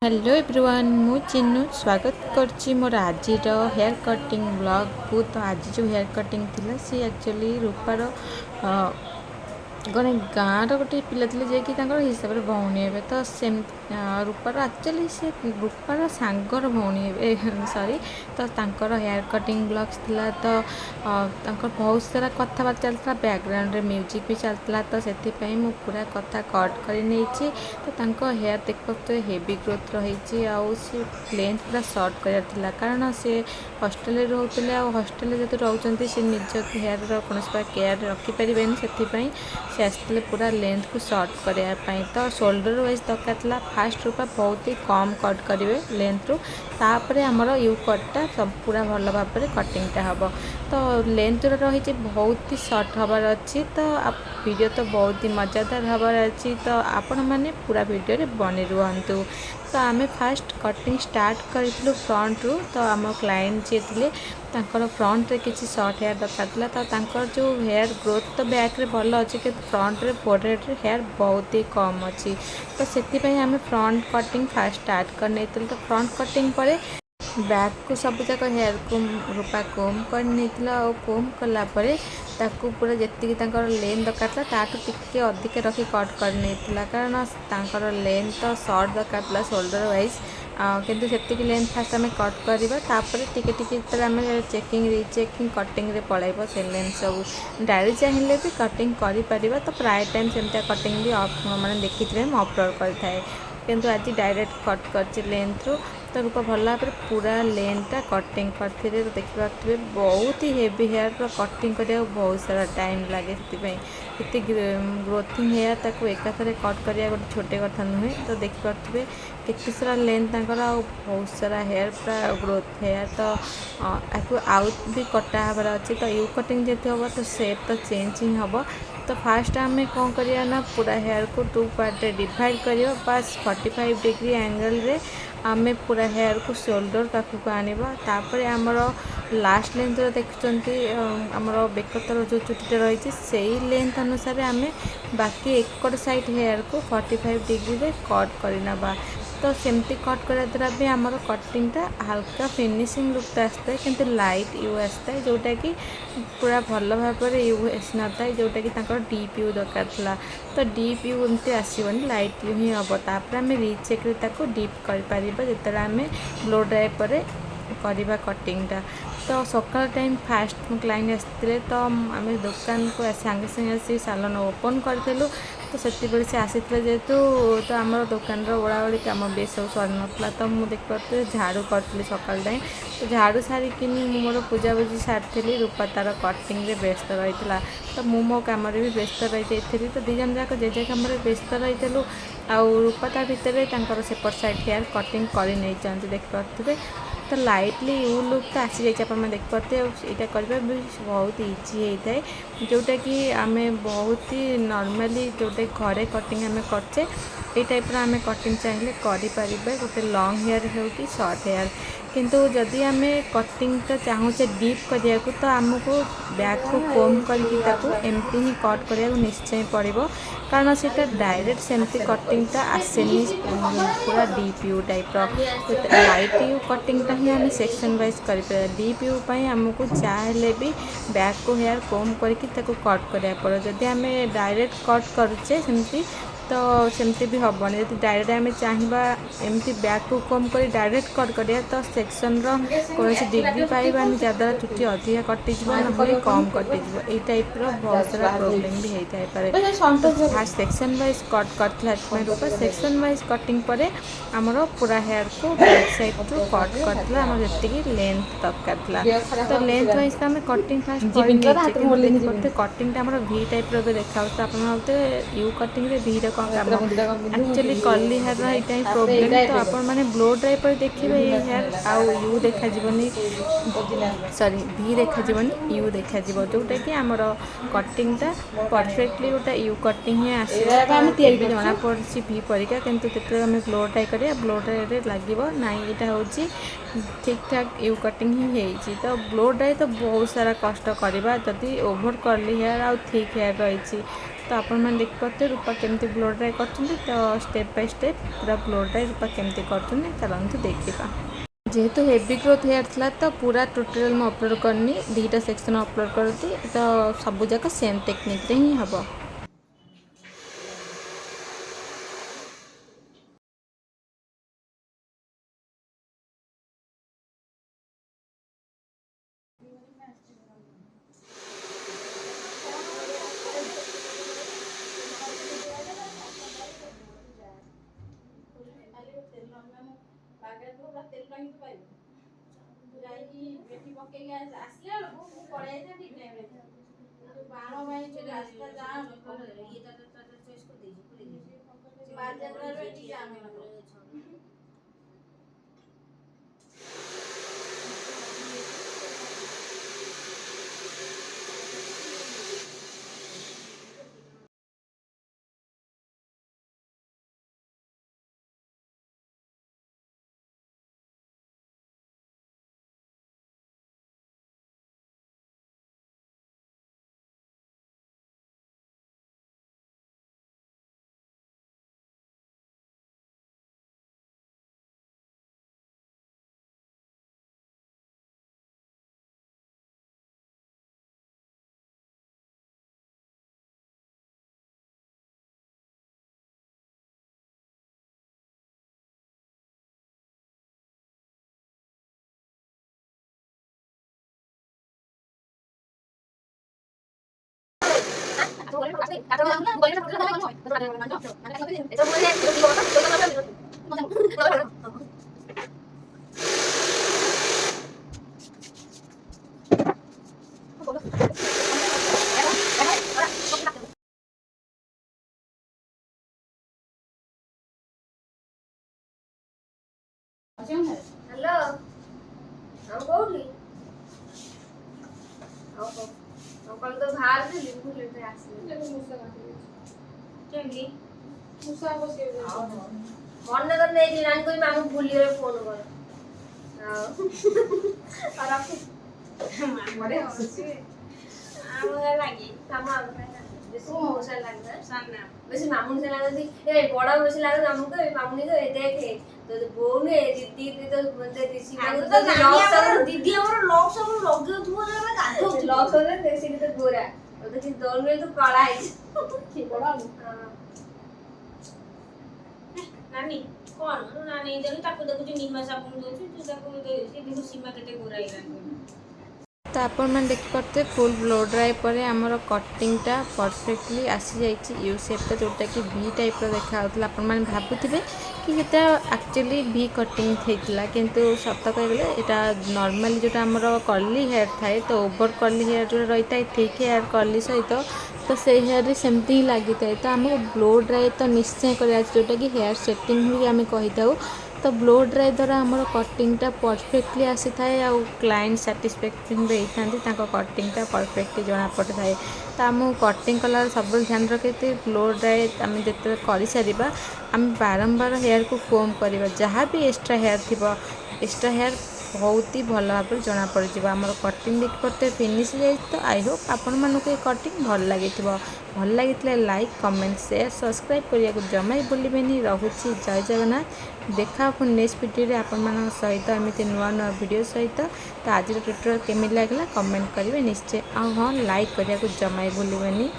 Hello everyone मु चिन्नू स्वागत करछि मोर आज हेयर कटिंग ब्लॉग को। तो आज जो हेयर कटिंग थिला सी एक्चुअली रूपार गणे गाँव रोटे पिला जे कि हिसाब से भौणी हे तो सेम रूपार एक्चुअली से रूपार सांगर भौणी हे सॉरी तो तांकर हेयर कटिंग ब्लॉग्स थिला तो बहुत सारा कथबार्ता चलता बैकग्राउंड रे म्यूजिक भी चलता तो से मु पूरा कथा कट कर नहीं तो तांको हेयर देख पाते हेवी ग्रोथ रही आउ सी लेंथ पूरा सर्ट करार कारण से हॉस्टल रोते हॉस्टल जो रोचे से निज हेयर कौन केयर रखिपारे से से आसते पूरा लेंथ को सर्ट करने तो शोल्डर वाइज दरकार फास्ट रूपा बहुत ही कम कट करेंगे लेंथ रू तापर आमर यू कटा सब पूरा भल भाव में कटिंगटा हम तो लेंथ रही बहुत ही सर्ट हबार अच्छी तो वीडियो तो बहुत ही मजादार हबार अच्छी तो आपण मैंने पूरा वीडियो रे बने रुहतु। तो आम फास्ट कटिंग स्टार्ट करूँ फ्रंट रू तो आम क्लाइंट जी थे फ्रंट रे किसी शॉर्ट हेयर दरकार तो तांकर जो हेयर ग्रोथ तो बैक रे भल अच्छी कि फ्रंट रे फोरहेड रे हेयर बहुत ही कम अच्छी तो से आम फ्रंट कटिंग फास्ट स्टार्ट कर नहीं तो फ्रंट कटिंग पर बैक को सब जाक हेयर को रूपा कोम कर नहीं कोम कलापर ताकू पूरा जी लेंथ दरकार ताठू टिके अधिक रखी कट कर नहीं कारण तांकर लेंथ तो शॉर्ट दरकार शोल्डर वाइज किंतु से लेंथ फास्ट आम कट करवा टिके आम चेकिंग रिचेकिंग कटिंग रे पलैब से लेंथ सब डायरेक्ट चाहिए भी कटिंग कर तो प्राय टाइम सेमती कटिंग भी मैंने देखी थे अपलोड करें किंतु आज डायरेक्ट कट कर लेंथ रू तो रूप भल भाव पूरा लेंथटा कटिंग करते तो देखिए बहुत ही हेवी हेयर पूरा कटिंग करने बहुत सारा टाइम लगे से ग्रोथिंग हेयर ताको एकाथरे कट करा गोटे छोटे कथा नुहे तो देखिए केते सारा लेंथ तंकर बहुत सारा हेयर पूरा ग्रोथ हेयर तो आपको आउट भी कटा हबार अच्छे तो यू कटिंग जब हम तो शेप तो चेंज ही हम तो फास्ट आम कौन करना पूरा हेयर को टू पार्ट डिवाइड कर बस 45 डिग्री एंगल रे आमे पूरा हेयर को शोल्डर पाखक आनिबा तापर आमर लास्ट लेंथ देखुंती आमर बेकतर जो चुटीटा रही से लेंथ अनुसार आमे बाकी एक साइड हेयर को 45 डिग्री रे कट करना तो सेमती कट करा द्वारा भी आमर कटिंगटा हल्का फिनिशिंग लुक तो आसता है किंतु लाइट यू आसता है जोटा कि पूरा भल भाव में यू आसना था जोटा कि डीप यू दरकार था तो डीप यू एमती आसबनी लाइट यू ही हम तापर आम रिचेक डीप कर जिते आम ब्लो ड्राई पर करवा कटिंगटा तो सकाल टाइम फास्ट क्लाइंट आसते तो आम दुकान को सांगे सांगे आसी सालन ओपन करूँ तो से आसी जेहेतु तो आम दुकान ओड़ा ओड़ी कम बेस सब सर नाला तो मुझे देखिए झाड़ू करी सकाल टाइम तो झाड़ू सारिकी मोर पूजा पूजी सारी रूपा तार कटिंग रे व्यस्त रही तो मु मो कम भी व्यस्त रही जाइली तो दीजन जाक जे कम व्यस्त रही आउ रूपा ता भितर सेपट साइड हेयर कटिंग कर नहीं देखिए तो लाइटली यू लुक तो आसी जाइए देखिए यहाँ करवा भी बहुत इजी होता है जोटा कि आम बहुत ही नॉर्मली जोटे घरे कटिंग आम करचे ये टाइप आम कटिंग चाहिए करें गोटे लॉन्ग हेयर हो कि शॉर्ट हेयर किंतु जदि आम कटिंग तो चाहूचे डीप करिया तो आमको बैक को कोम करमती ही कट करा निश्चय पड़ो कारण से डायरेक्ट सेमती कटिंगटा आसेनी पूरा डीप यू टाइप लाइट यू कटिंगटा ही आम सेक्शन वाइज कर डीप यू आमको चाहे भी बैक को हेयर कोम करके कट करा पड़ो जदि आम डायरेक्ट कट करुचे सेमती तो सेमती भी हेनी जब डायरेक्ट आम चाहिए एमती बैक को कम कर डायरेक्ट कट करिया तो सेक्शन कौन डिग्री पाइबानी जहाँ चुटी अधिका कटिज ना कम कटिज ये टाइप बहुत सारा प्रोब्लेम भी होता है तो फास्ट सेक्शन वाइज कट कर रूपा सेक्शन वाइज कटिंग पर आमर पूरा हेयर को बैक साइड रू कट कर जी लेंथ दरकार तो लेंथ वाइज तो आम कटिंग फास्ट कटिंगटा आम भी टाइप देखा तो आप यू कटिंग भी एक्चुअली कर्ली हेयर यहाँ प्रोब्लेम तो आपण मैंने ब्लो ड्राई पर देखिए ये हेयर आउ यू देखा सॉरी भी देखा यू देखा जोटा कि आमर कटिंगटा परफेक्टली गोटे यू कटिंग ही आसो जना पड़ी भी परीक्षा किंतु आम ब्लो ड्राई करिया ब्लो ड्राई लगे ना यहाँ हूँ ठीक ठाक यू कटिंग ही होती तो ब्लो ड्राई तो बहुत सारा कष्ट करवा जदि ओभर कर्ली हेयर आउ थिक हेयर रही तो आपण मैंने देखिए रूपा केमती ब्लो ड्राई कर तो स्टेप बाय स्टेप पूरा ब्लो ड्राई रूपा केमती कर चलते देखा। जेहेतु हेवी ग्रोथ हेयर था तो पूरा टोटल मैं अपलोड करनी 2टा सेक्शन अपलोड करती तो सबूक सेम टेक्निक रे ही हम। हेलो हम कोठी हम कल तो बाहर से लिखू लेते आसी लेकिन मुसा काटे चंगी मुसा बसे मन कर नहीं दिन आनी कोई मामू भूली रे फोन कर हां और आप बड़े हंसी आम लागी तमाम बेसी मुसा लगता सामने बेसी मामू से लगती ए बड़ा बेसी लगता मामू को मामू ने तो देखे तो बोने दीदी तो बंदे दिसी तो लॉक सब दीदी हमर लॉक सब लगे थुआ ना गाधो लॉक सब देसी तो गोरा और तो दोल में तो काला है ठीक बड़ा नानी कौन नानी देखि ताको देखु निमा साबुन दोछु तू ताको दे से देखु सीमा केते गोरा इलान तो आपण मैंने देखिपे फुल ब्लो ड्राई पर आमर कटिंगटा परफेक्टली आसी जाइए यू शेप्टा जोटा कि भी टाइप देखा आपण मैंने भावुवे कि ये एक्चुअली भी कटिंग होता किंतु सत कहले यहाँ नॉर्मली जोटा आमर कर्ली हेयर थाए तो ओवर कर्ली हेयर जो रही है थिक हेयर कर्ली सहित तो से हेयर सेमती ही लगी थाए तो आमको ब्लो ड्राई तो निश्चय कर जोटा कि हेयर सेटिंग हुई आम कही था तो ब्लो ड्राई द्वारा आमर कटिंगटा परफेक्टली आसी थाए आ क्लाइंट साटिस्फैक्शन होता कटिंगटा परफेक्टली जना पड़े थाए तो आम कटिंग कला सब ध्यान रखे ब्लो ड्राई आम जिते कर सारा आम बारंबार हेयर को कोम करवा जहाँ भी एक्स्ट्रा हेयर थी एक्स्ट्रा हेयर बहुत ही भल भाव जना पड़ जाए कटिंग देखी पड़ते फिनिश जाए तो आई होप आपण मानक ये कटिंग भल लगी भल लगी लाइक कमेंट शेयर सब्सक्राइब करने को जमा भूलें रोचे जय जगन्नाथ देखा नेक्स्ट वीडियो आपण सहित एमती नुआ नुआ वीडियो सहित तो आज ट्यूटोरियल केमी लगे कमेंट करेंगे निश्चय हाँ लाइक करने को जमा भूलें।